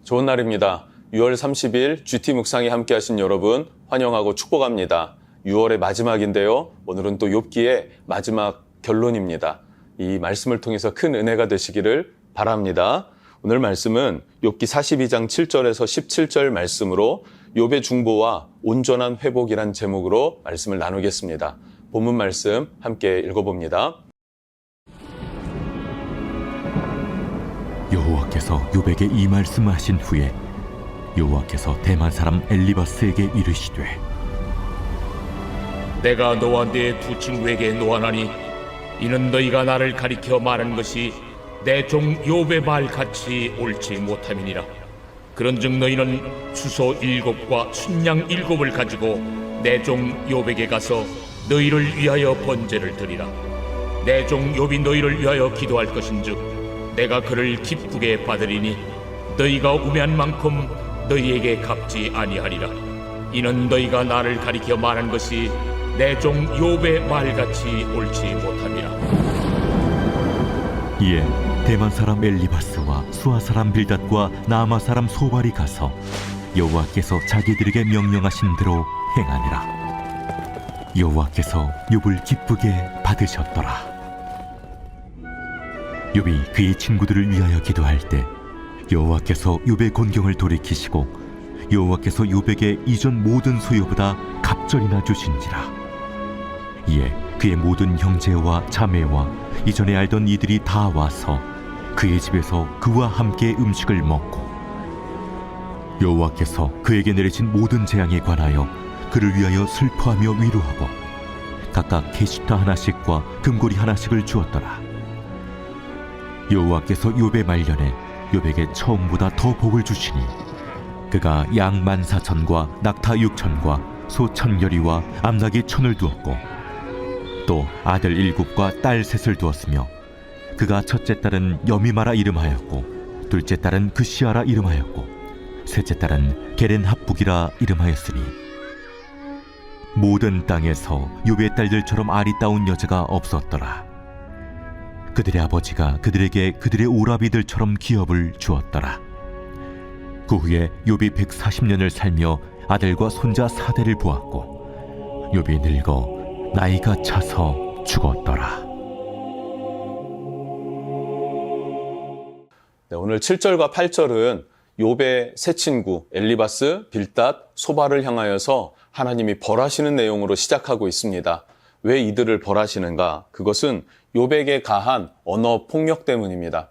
좋은 날입니다. 6월 30일 GT 묵상에 함께 하신 여러분 환영하고 축복합니다. 6월의 마지막인데요. 오늘은 또 욥기의 마지막 결론입니다. 이 말씀을 통해서 큰 은혜가 되시기를 바랍니다. 오늘 말씀은 욥기 42장 7절에서 17절 말씀으로 욥의 중보와 온전한 회복이란 제목으로 말씀을 나누겠습니다. 본문 말씀 함께 읽어봅니다. 여호와께서 욥에게 이 말씀을 하신 후에 여호와께서 대만 사람 엘리바스에게 이르시되 내가 너와 네 두 친구에게 노하나니 이는 너희가 나를 가리켜 말한 것이 내 종 욥의 말 같이 옳지 못함이니라. 그런즉 너희는 수소 7과 순양 7을 가지고 내 종 욥에게 가서 너희를 위하여 번제를 드리라. 내 종 욥이 너희를 위하여 기도할 것인즉 내가 그를 기쁘게 받으리니 너희가 우매한 만큼 너희에게 갚지 아니하리라. 이는 너희가 나를 가리켜 말한 것이 내 종 욥의 말같이 옳지 못함이라. 이에 대만 사람 엘리바스와 수아 사람 빌닷과 나아마 사람 소발이 가서 여호와께서 자기들에게 명령하신 대로 행하니라. 여호와께서 욥을 기쁘게 받으셨더라. 욥이 그의 친구들을 위하여 기도할 때 여호와께서 욥의 곤경을 돌이키시고 여호와께서 욥에게 이전 모든 소유보다 갑절이나 주신지라. 이에 그의 모든 형제와 자매와 이전에 알던 이들이 다 와서 그의 집에서 그와 함께 음식을 먹고 여호와께서 그에게 내리신 모든 재앙에 관하여 그를 위하여 슬퍼하며 위로하고 각각 게시타 하나씩과 금고리 하나씩을 주었더라. 여호와께서 욥의 말년에 욥에게 처음보다 더 복을 주시니 그가 양 14,000과 낙타 6,000과 소 1,000여리와 암나귀 1,000을 두었고 또 아들 7과 딸 3을 두었으며 그가 첫째 딸은 여미마라 이름하였고 둘째 딸은 그시아라 이름하였고 셋째 딸은 게렌합북이라 이름하였으니 모든 땅에서 욥의 딸들처럼 아리따운 여자가 없었더라. 그들의 아버지가 그들에게 그들의 오라비들처럼 기업을 주었더라. 그 후에 욥이 140년을 살며 아들과 손자 4대를 보았고 욥이 늙어 나이가 차서 죽었더라. 네, 오늘 7절과 8절은 욥의 세 친구 엘리바스, 빌닷, 소발을 향하여서 하나님이 벌하시는 내용으로 시작하고 있습니다. 왜 이들을 벌하시는가? 그것은 욥에게 가한 언어 폭력 때문입니다.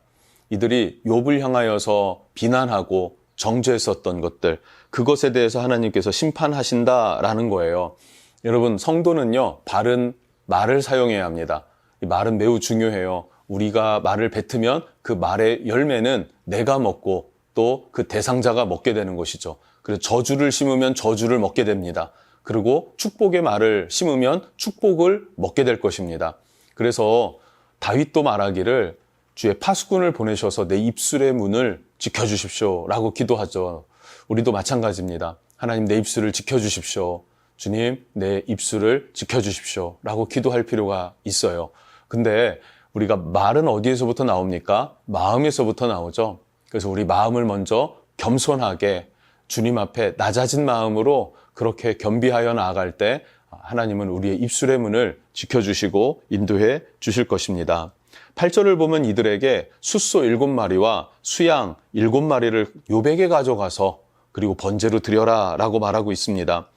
이들이 욥을 향하여서 비난하고 정죄했었던 것들, 그것에 대해서 하나님께서 심판하신다라는 거예요. 여러분, 성도는요, 바른 말을 사용해야 합니다. 이 말은 매우 중요해요. 우리가 말을 뱉으면 그 말의 열매는 내가 먹고 또 그 대상자가 먹게 되는 것이죠. 그래서 저주를 심으면 저주를 먹게 됩니다. 그리고 축복의 말을 심으면 축복을 먹게 될 것입니다. 그래서 다윗도 말하기를 주의 파수꾼을 보내셔서 내 입술의 문을 지켜주십시오 라고 기도하죠. 우리도 마찬가지입니다. 하나님 내 입술을 지켜주십시오. 주님 내 입술을 지켜주십시오 라고 기도할 필요가 있어요. 근데 우리가 말은 어디에서부터 나옵니까? 마음에서부터 나오죠. 그래서 우리 마음을 먼저 겸손하게 주님 앞에 낮아진 마음으로 그렇게 겸비하여 나아갈 때 하나님은 우리의 입술의 문을 지켜주시고 인도해 주실 것입니다. 8절을 보면 이들에게 숫소 7마리와 수양 7마리를 욥에게 가져가서 그리고 번제로 드려라 라고 말하고 있습니다.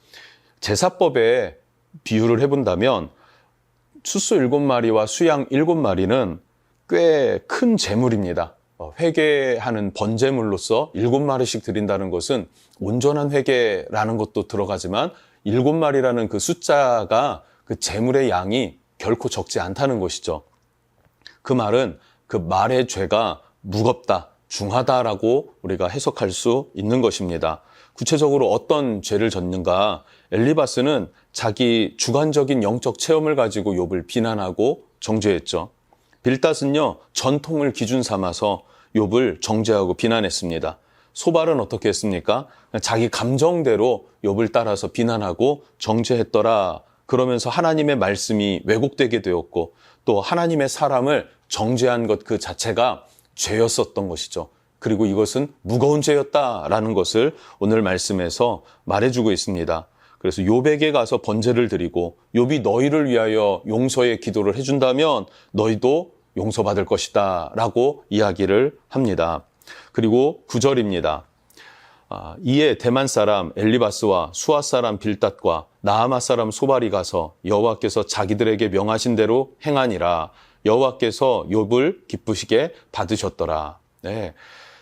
제사법에 비유를 해본다면 숫소 7마리와 수양 7마리는 꽤 큰 제물입니다. 회개하는 번제물로서 7마리씩 드린다는 것은 온전한 회개라는 것도 들어가지만 7마리라는 그 숫자가 그 제물의 양이 결코 적지 않다는 것이죠. 그 말은 그 말의 죄가 무겁다, 중하다라고 우리가 해석할 수 있는 것입니다. 구체적으로 어떤 죄를 졌는가? 엘리바스는 자기 주관적인 영적 체험을 가지고 욥을 비난하고 정죄했죠. 빌닷은요, 전통을 기준 삼아서 욥을 정죄하고 비난했습니다. 소발은 어떻게 했습니까? 자기 감정대로 욥을 따라서 비난하고 정죄했더라. 그러면서 하나님의 말씀이 왜곡되게 되었고 또 하나님의 사람을 정죄한 것 그 자체가 죄였었던 것이죠. 그리고 이것은 무거운 죄였다라는 것을 오늘 말씀에서 말해주고 있습니다. 그래서 욥에게 가서 번제를 드리고 욥이 너희를 위하여 용서의 기도를 해준다면 너희도 용서받을 것이다 라고 이야기를 합니다. 그리고 9절입니다. 이에 대만 사람 엘리바스와 수아 사람 빌닷과 나아마 사람 소발이 가서 여호와께서 자기들에게 명하신 대로 행하니라. 여호와께서 욥을 기쁘시게 받으셨더라. 네,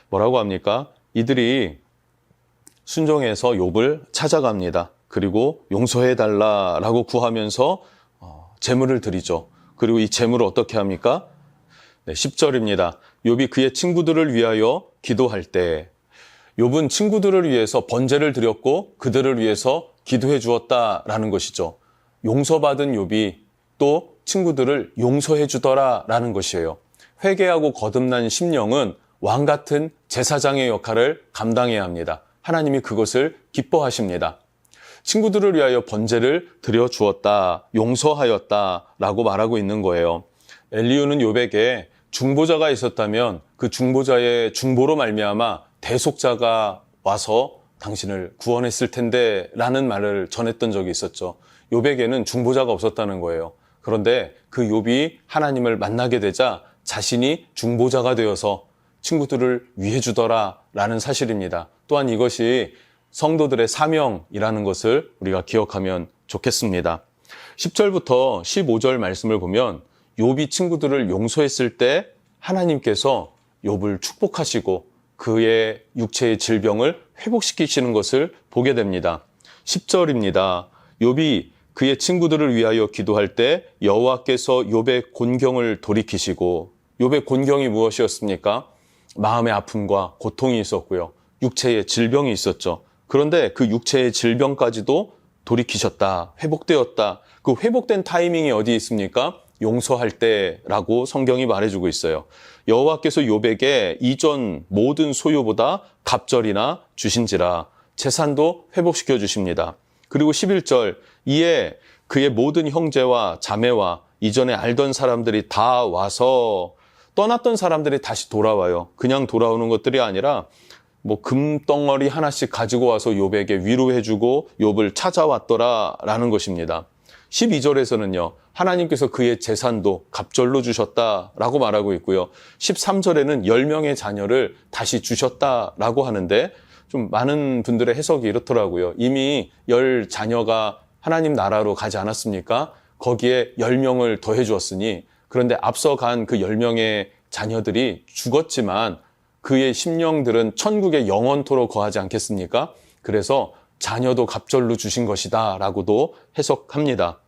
뭐라고 합니까? 이들이 순종해서 욥을 찾아갑니다. 그리고 용서해달라라고 구하면서 제물을 드리죠. 그리고 이 제물을 어떻게 합니까? 네, 10절입니다. 욥이 그의 친구들을 위하여 기도할 때 욥은 친구들을 위해서 번제를 드렸고 그들을 위해서 기도해 주었다라는 것이죠. 용서받은 욥이 또 친구들을 용서해 주더라라는 것이에요. 회개하고 거듭난 심령은 왕 같은 제사장의 역할을 감당해야 합니다. 하나님이 그것을 기뻐하십니다. 친구들을 위하여 번제를 드려 주었다, 용서하였다라고 말하고 있는 거예요. 엘리후는 욥에게 중보자가 있었다면 그 중보자의 중보로 말미암아 대속자가 와서 당신을 구원했을 텐데 라는 말을 전했던 적이 있었죠. 욥에게는 중보자가 없었다는 거예요. 그런데 그 욥이 하나님을 만나게 되자 자신이 중보자가 되어서 친구들을 위해 주더라 라는 사실입니다. 또한 이것이 성도들의 사명이라는 것을 우리가 기억하면 좋겠습니다. 10절부터 15절 말씀을 보면 욥이 친구들을 용서했을 때 하나님께서 욥을 축복하시고 그의 육체의 질병을 회복시키시는 것을 보게 됩니다. 10절입니다. 욥이 그의 친구들을 위하여 기도할 때 여호와께서 욥의 곤경을 돌이키시고, 욥의 곤경이 무엇이었습니까? 마음의 아픔과 고통이 있었고요. 육체의 질병이 있었죠. 그런데 그 육체의 질병까지도 돌이키셨다, 회복되었다. 그 회복된 타이밍이 어디 있습니까? 용서할 때라고 성경이 말해주고 있어요. 여호와께서 욥에게 이전 모든 소유보다 갑절이나 주신지라, 재산도 회복시켜 주십니다. 그리고 11절, 이에 그의 모든 형제와 자매와 이전에 알던 사람들이 다 와서, 떠났던 사람들이 다시 돌아와요. 그냥 돌아오는 것들이 아니라 뭐 금덩어리 하나씩 가지고 와서 욥에게 위로해주고 욥을 찾아왔더라라는 것입니다. 12절에서는요, 하나님께서 그의 재산도 갑절로 주셨다라고 말하고 있고요. 13절에는 10명의 자녀를 다시 주셨다라고 하는데, 좀 많은 분들의 해석이 이렇더라고요. 이미 10 자녀가 하나님 나라로 가지 않았습니까? 거기에 10명을 더해 주었으니, 그런데 앞서간 그 10명의 자녀들이 죽었지만 그의 심령들은 천국에 영원토록 거하지 않겠습니까? 그래서 자녀도 갑절로 주신 것이다 라고도 해석합니다.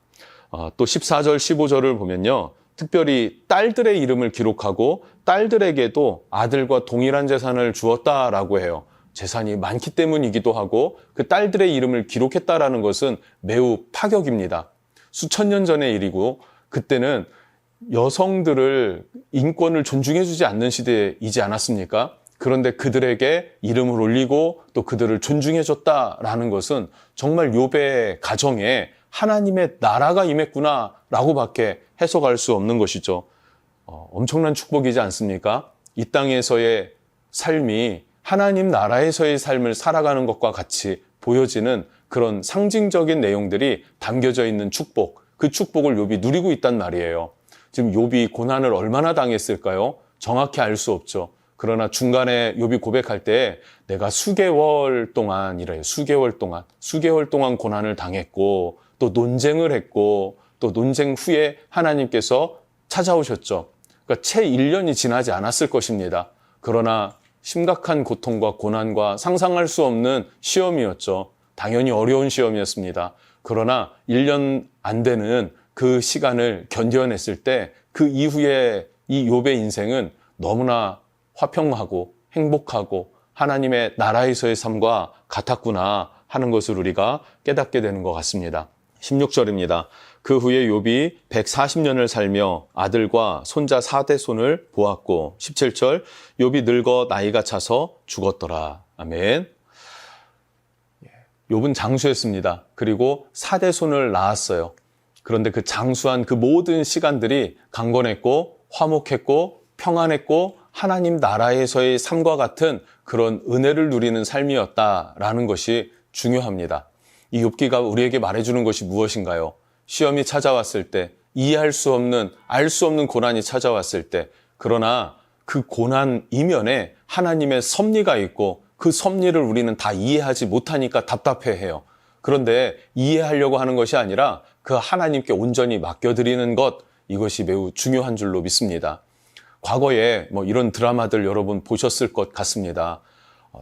또 14절, 15절을 보면요, 특별히 딸들의 이름을 기록하고 딸들에게도 아들과 동일한 재산을 주었다라고 해요. 재산이 많기 때문이기도 하고 그 딸들의 이름을 기록했다라는 것은 매우 파격입니다. 수천 년 전의 일이고, 그때는 여성들을, 인권을 존중해주지 않는 시대이지 않았습니까? 그런데 그들에게 이름을 올리고 또 그들을 존중해줬다라는 것은 정말 욥의 가정에 하나님의 나라가 임했구나라고 밖에 해석할 수 없는 것이죠. 엄청난 축복이지 않습니까? 이 땅에서의 삶이 하나님 나라에서의 삶을 살아가는 것과 같이 보여지는 그런 상징적인 내용들이 담겨져 있는 축복, 그 축복을 욥이 누리고 있단 말이에요. 지금 욥이 고난을 얼마나 당했을까요? 정확히 알 수 없죠. 그러나 중간에 욥이 고백할 때 내가 수개월 동안이래요. 수개월 동안 고난을 당했고 또 논쟁을 했고 또 논쟁 후에 하나님께서 찾아오셨죠. 그러니까 채 1년이 지나지 않았을 것입니다. 그러나 심각한 고통과 고난과 상상할 수 없는 시험이었죠. 당연히 어려운 시험이었습니다. 그러나 1년 안 되는 그 시간을 견뎌냈을 때 그 이후에 이 욥의 인생은 너무나 화평하고 행복하고 하나님의 나라에서의 삶과 같았구나 하는 것을 우리가 깨닫게 되는 것 같습니다. 16절입니다. 그 후에 욥이 140년을 살며 아들과 손자 4대손을 보았고, 17절, 욥이 늙어 나이가 차서 죽었더라. 아멘. 욥은 장수했습니다. 그리고 4대손을 낳았어요. 그런데 그 장수한 그 모든 시간들이 강건했고 화목했고 평안했고 하나님 나라에서의 삶과 같은 그런 은혜를 누리는 삶이었다라는 것이 중요합니다. 이 욥기가 우리에게 말해주는 것이 무엇인가요? 시험이 찾아왔을 때, 이해할 수 없는, 알 수 없는 고난이 찾아왔을 때, 그러나 그 고난 이면에 하나님의 섭리가 있고 그 섭리를 우리는 다 이해하지 못하니까 답답해해요. 그런데 이해하려고 하는 것이 아니라 그 하나님께 온전히 맡겨드리는 것, 이것이 매우 중요한 줄로 믿습니다. 과거에 이런 드라마들 여러분 보셨을 것 같습니다.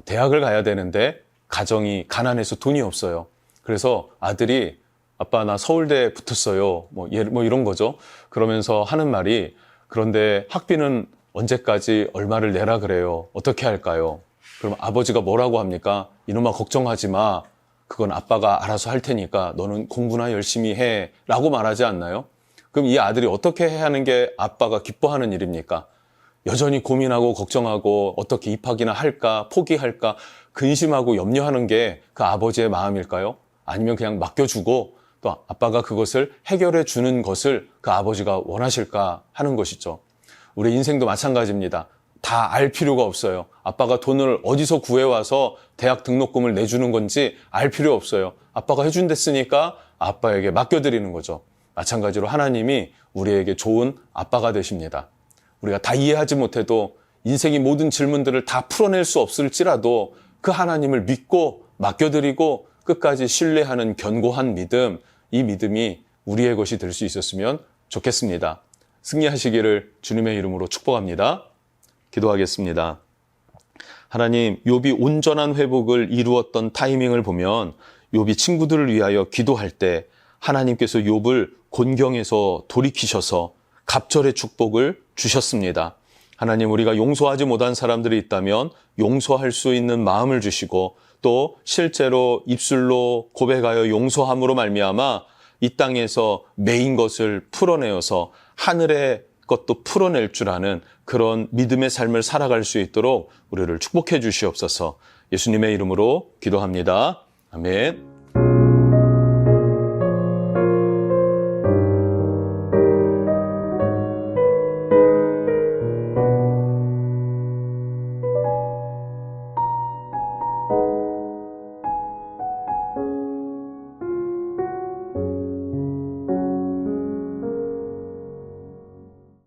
대학을 가야 되는데 가정이 가난해서 돈이 없어요. 그래서 아들이 아빠 나 서울대 붙었어요. 이런 거죠. 그러면서 하는 말이 그런데 학비는 언제까지 얼마를 내라 그래요. 어떻게 할까요? 그럼 아버지가 뭐라고 합니까? 이놈아 걱정하지 마. 그건 아빠가 알아서 할 테니까 너는 공부나 열심히 해. 라고 말하지 않나요? 그럼 이 아들이 어떻게 해야 하는 게 아빠가 기뻐하는 일입니까? 여전히 고민하고 걱정하고 어떻게 입학이나 할까, 포기할까, 근심하고 염려하는 게 그 아버지의 마음일까요? 아니면 그냥 맡겨주고 또 아빠가 그것을 해결해 주는 것을 그 아버지가 원하실까 하는 것이죠. 우리 인생도 마찬가지입니다. 다 알 필요가 없어요. 아빠가 돈을 어디서 구해와서 대학 등록금을 내주는 건지 알 필요 없어요. 아빠가 해준댔으니까 아빠에게 맡겨드리는 거죠. 마찬가지로 하나님이 우리에게 좋은 아빠가 되십니다. 우리가 다 이해하지 못해도 인생의 모든 질문들을 다 풀어낼 수 없을지라도 그 하나님을 믿고 맡겨드리고 끝까지 신뢰하는 견고한 믿음, 이 믿음이 우리의 것이 될 수 있었으면 좋겠습니다. 승리하시기를 주님의 이름으로 축복합니다. 기도하겠습니다. 하나님, 욥이 온전한 회복을 이루었던 타이밍을 보면 욥이 친구들을 위하여 기도할 때 하나님께서 욥을 곤경에서 돌이키셔서 갑절의 축복을 주셨습니다. 하나님, 우리가 용서하지 못한 사람들이 있다면 용서할 수 있는 마음을 주시고 또 실제로 입술로 고백하여 용서함으로 말미암아 이 땅에서 매인 것을 풀어내어서 하늘의 것도 풀어낼 줄 아는 그런 믿음의 삶을 살아갈 수 있도록 우리를 축복해 주시옵소서. 예수님의 이름으로 기도합니다. 아멘.